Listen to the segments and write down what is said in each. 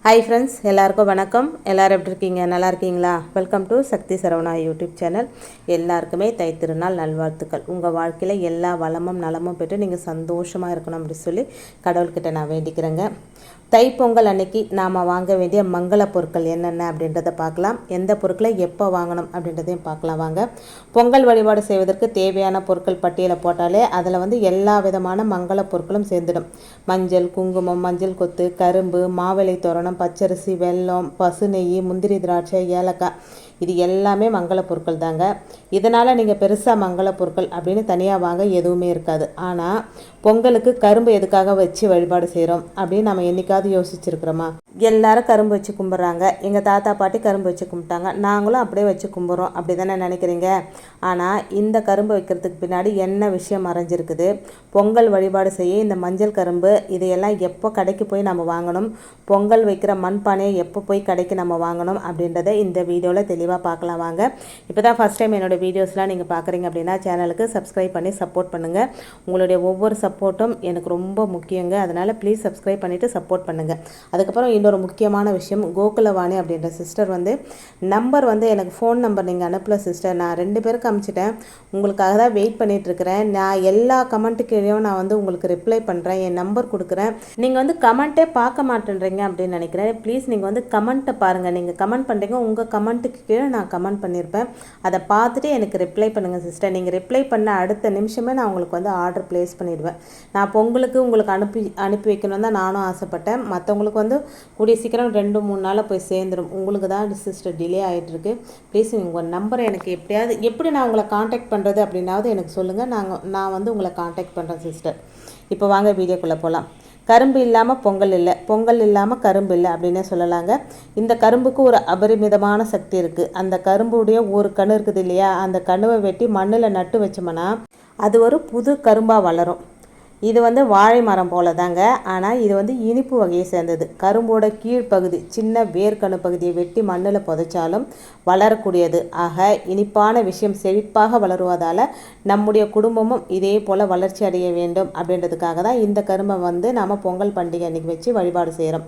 Hi friends, எல்லாருக்கும் வணக்கம். எல்லோரும் எப்படி இருக்கீங்க? நல்லா இருக்கீங்களா? Welcome to Shakti Saravana YouTube channel. எல்லாருக்குமே தைத்திருநாள் நல்வாழ்த்துக்கள். உங்கள் வாழ்க்கையில் எல்லா வளமும் நலமும் பெற்று நீங்கள் சந்தோஷமாக இருக்கணும் அப்படின்னு சொல்லி கடவுள்கிட்ட நான் வேண்டிக்கிறேங்க. தைப்பொங்கல் அன்னைக்கு நாம் வாங்க வேண்டிய மங்கள பொருட்கள் என்னென்ன அப்படின்றத பார்க்கலாம். எந்த பொருட்களை எப்போ வாங்கணும் அப்படின்றதையும் பார்க்கலாம் வாங்க. பொங்கல் வழிபாடு செய்வதற்கு தேவையான பொருட்கள் பட்டியலை போட்டாலே அதில் எல்லா விதமான மங்கள பொருட்களும் சேர்ந்துடும். மஞ்சள், குங்குமம், மஞ்சள் கொத்து, கரும்பு, மாவிளை தோரணம், பச்சரிசி, வெல்லம், பசு நெய், முந்திரி திராட்சை, ஏலக்காய், இது எல்லாமே மங்கள பொருட்கள் தாங்க. இதனால் நீங்கள் பெருசாக மங்கள பொருட்கள் அப்படின்னு தனியாக வாங்க எதுவுமே இருக்காது. ஆனால் பொங்கலுக்கு கரும்பு எதுக்காக வச்சு வழிபாடு செய்கிறோம் அப்படின்னு நம்ம என்றைக்காவது யோசிச்சுருக்குறோமா? எல்லாரும் கரும்பு வச்சு கும்பிட்றாங்க. எங்கள் தாத்தா பாட்டி கரும்பு வச்சு கும்பிட்டாங்க, நாங்களும் அப்படியே வச்சு கும்பிட்றோம். அப்படி தானே நினைக்கிறீங்க? ஆனால் இந்த கரும்பு வைக்கிறதுக்கு பின்னாடி என்ன விஷயம் மறைஞ்சிருக்குது? பொங்கல் வழிபாடு செய்ய இந்த மஞ்சள் கரும்பு இதையெல்லாம் எப்போ கடைக்கு போய் நம்ம வாங்கணும், பொங்கல் வைக்கிற மண்பானையை எப்போ போய் கடைக்கு நம்ம வாங்கணும் அப்படின்றத இந்த வீடியோவில் தெளிவாக பார்க்கலாம் வாங்க. இப்போ தான் ஃபஸ்ட் டைம் என்னோடய வீடியோஸ்லாம் நீங்கள் பார்க்குறீங்க அப்படின்னா சேனலுக்கு சப்ஸ்கிரைப் பண்ணி சப்போர்ட் பண்ணுங்கள். உங்களுடைய ஒவ்வொரு சப்போர்ட்டும் எனக்கு ரொம்ப முக்கியங்க. அதனால் ப்ளீஸ் சப்ஸ்கிரைப் பண்ணிவிட்டு சப்போர்ட் பண்ணுங்கள். அதுக்கப்புறம் இன்னொரு முக்கியமான விஷயம், கோகுலவாணி அப்படின்ற சிஸ்டர் நம்பர் எனக்கு ஃபோன் நம்பர் நீங்கள் அனுப்பல சிஸ்டர். நான் 2 பேருக்கு அனுப்பிச்சிட்டேன். உங்களுக்காக தான் வெயிட் பண்ணிகிட்ருக்கிறேன். நான் எல்லா கமெண்ட்டுக்கையும் நான் உங்களுக்கு ரிப்ளை பண்ணுறேன், என் நம்பர் கொடுக்குறேன். நீங்கள் கமெண்ட்டே பார்க்க மாட்டேன்றீங்க அப்படின்னு நினைக்கிறேன். ப்ளீஸ் நீங்கள் கமெண்ட்டை பாருங்கள். நீங்கள் கமெண்ட் பண்ணுறீங்க, உங்கள் கமெண்ட்டுக்கு கீழே நான் கமெண்ட் பண்ணியிருப்பேன். அதை பார்த்துட்டு எனக்கு ரிப்ளை பண்ணுங்கள் சிஸ்டர். நீங்கள் ரிப்ளை பண்ண அடுத்த நிமிஷமே நான் உங்களுக்கு ஆர்டர் ப்ளேஸ் பண்ணிடுவேன். நான் பொங்கலுக்கு உங்களுக்கு அனுப்பி வைக்கணும் தான் நானும் ஆசைப்பட்டேன். மற்றவங்களுக்கு கூடிய சீக்கிரம் 2-3 நாளில் போய் சேர்ந்துடும். உங்களுக்கு தான் சிஸ்டர் டிலே ஆகிட்டுருக்கு. ப்ளீஸ் உங்கள் நம்பரை எனக்கு எப்படி நான் உங்களை காண்டாக்ட் பண்ணுறது அப்படின்னாவது எனக்கு சொல்லுங்கள். நான் உங்களை காண்டாக்ட் பண்ணுறேன் சிஸ்டர். இப்போ வாங்க வீடியோக்குள்ளே போகலாம். கரும்பு இல்லாமல் பொங்கல் இல்லை, பொங்கல் இல்லாமல் கரும்பு இல்லை அப்படின்னே சொல்லலாங்க. இந்த கரும்புக்கு ஒரு அபரிமிதமான சக்தி இருக்குது. அந்த கரும்புடைய ஒரு கணு இருக்குது இல்லையா, அந்த கணுவை வெட்டி மண்ணில் நட்டு வச்சோம்னா அது ஒரு புது கரும்பாக வளரும். இது வாழை மரம் போல தாங்க. ஆனால் இது இனிப்பு வகையை சேர்ந்தது. கரும்போட கீழ்ப்பகுதி சின்ன வேர்க்கணு பகுதியை வெட்டி மண்ணில் புதைச்சாலும் வளரக்கூடியது. ஆக இனிப்பான விஷயம் செழிப்பாக வளருவதால் நம்முடைய குடும்பமும் இதே போல் வளர்ச்சி அடைய வேண்டும் அப்படின்றதுக்காக தான் இந்த கரும்பை நாம் பொங்கல் பண்டிகை அன்றைக்கி வச்சு வழிபாடு செய்கிறோம்.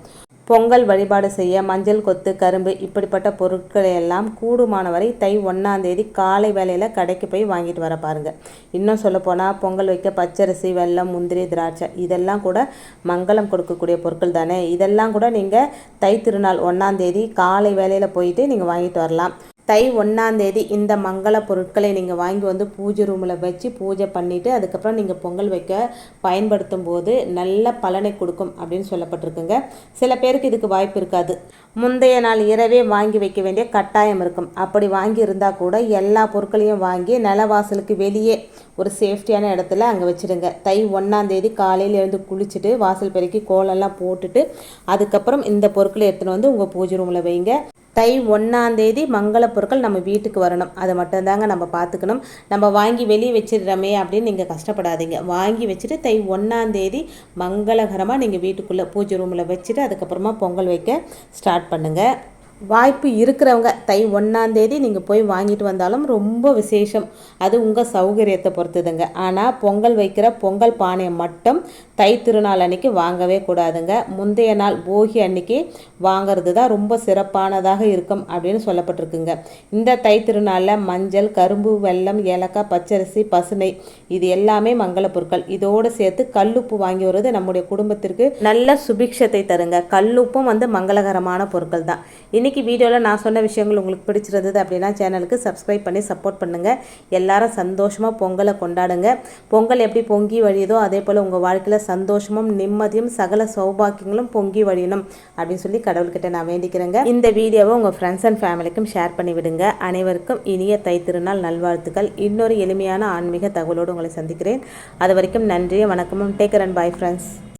பொங்கல் வழிபாடு செய்ய மஞ்சள் கொத்து, கரும்பு இப்படிப்பட்ட பொருட்களை எல்லாம் கூடுமானவரை தை 1ஆம் தேதி காலை வேளையில் கடைக்கு போய் வாங்கிட்டு வர பாருங்கள். இன்னும் சொல்லப்போனால் பொங்கல் வைக்க பச்சரிசி, வெல்லம், முந்திரி, திராட்சை இதெல்லாம் கூட மங்களம் கொடுக்கக்கூடிய பொருட்கள் தானே. இதெல்லாம் கூட நீங்கள் தை திருநாள் 1ஆம் தேதி காலை வேளையில் போயிட்டு நீங்கள் வாங்கிட்டு வரலாம். தை 1ஆம் தேதி இந்த மங்கள பொருட்களை நீங்கள் வாங்கி பூஜை ரூமில் வச்சு பூஜை பண்ணிவிட்டு அதுக்கப்புறம் நீங்கள் பொங்கல் வைக்க பயன்படுத்தும் போது நல்ல பலனை கொடுக்கும் அப்படின்னு சொல்லப்பட்டிருக்குங்க. சில பேருக்கு இதுக்கு வாய்ப்பு இருக்காது. முந்தைய நாள் இரவே வாங்கி வைக்க வேண்டிய கட்டாயம் இருக்கும். அப்படி வாங்கி இருந்தால் கூட எல்லா பொருட்களையும் வாங்கி நிலவாசலுக்கு வெளியே ஒரு சேஃப்டியான இடத்துல அங்கே வச்சுடுங்க. தை 1ஆம் தேதி காலையில் எழுந்து குளிச்சுட்டு வாசல் பெருக்கி கோலெல்லாம் போட்டுட்டு அதுக்கப்புறம் இந்த பொருட்களை எடுத்துகிட்டு உங்கள் பூஜை ரூமில் வைங்க. தை 1ஆம் தேதி மங்கள பொருட்கள் நம்ம வீட்டுக்கு வரணும். அதை மட்டும்தாங்க நம்ம பார்த்துக்கணும். நம்ம வாங்கி வெளியே வச்சிடுறோமே அப்படின்னு நீங்கள் கஷ்டப்படாதீங்க. வாங்கி வச்சுட்டு தை 1ஆம் தேதி மங்களகரமாக நீங்கள் வீட்டுக்குள்ளே பூஜை ரூமில் வச்சுட்டு அதுக்கப்புறமா பொங்கல் வைக்க ஸ்டார்ட் பண்ணுங்கள். வாய்ப்பு இருக்கிறவங்க தை 1ஆம் தேதி நீங்கள் போய் வாங்கிட்டு வந்தாலும் ரொம்ப விசேஷம். அது உங்கள் சௌகரியத்தை பொறுத்துதுங்க. ஆனால் பொங்கல் வைக்கிற பொங்கல் பானையை மட்டும் தை திருநாள் அன்னைக்கு வாங்கவே கூடாதுங்க. முந்தைய நாள் போகி அன்னைக்கு வாங்கிறது தான் ரொம்ப சிறப்பானதாக இருக்கும் அப்படின்னு சொல்லப்பட்டிருக்குங்க. இந்த தை திருநாளில் மஞ்சள், கரும்பு, வெல்லம், ஏலக்காய், பச்சரிசி, பசுனை இது எல்லாமே மங்கள பொருட்கள். இதோடு சேர்த்து கல்லுப்பு வாங்கி வருவது நம்முடைய குடும்பத்திற்கு நல்ல சுபிக்ஷத்தை தருங்க. கல்லுப்பும் மங்களகரமான பொருட்கள் தான். இன்றைக்கி வீடியோவில் நான் சொன்ன விஷயங்கள் உங்களுக்கு பிடிச்சிருந்தது அப்படின்னா சேனலுக்கு சப்ஸ்கிரைப் பண்ணி சப்போர்ட் பண்ணுங்கள். எல்லாரும் சந்தோஷமாக பொங்கலை கொண்டாடுங்க. பொங்கல் எப்படி பொங்கி வழியுதோ அதே போல் உங்கள் வாழ்க்கையில் சந்தோஷமும் நிம்மதியும் சகல சௌபாக்கியங்களும் பொங்கி வழியணும் அப்படின்னு சொல்லி கடவுள்கிட்ட நான் வேண்டிக்கிறேங்க. இந்த வீடியோவை உங்கள் ஃப்ரெண்ட்ஸ் அண்ட் ஃபேமிலிக்கும் ஷேர் பண்ணி விடுங்க. அனைவருக்கும் இனிய தை திருநாள் நல்வாழ்த்துக்கள். இன்னொரு எளிமையான ஆன்மீக தகவலோடு உங்களை சந்திக்கிறேன். அது வரைக்கும் நன்றி, வணக்கமும். Take care and bye friends.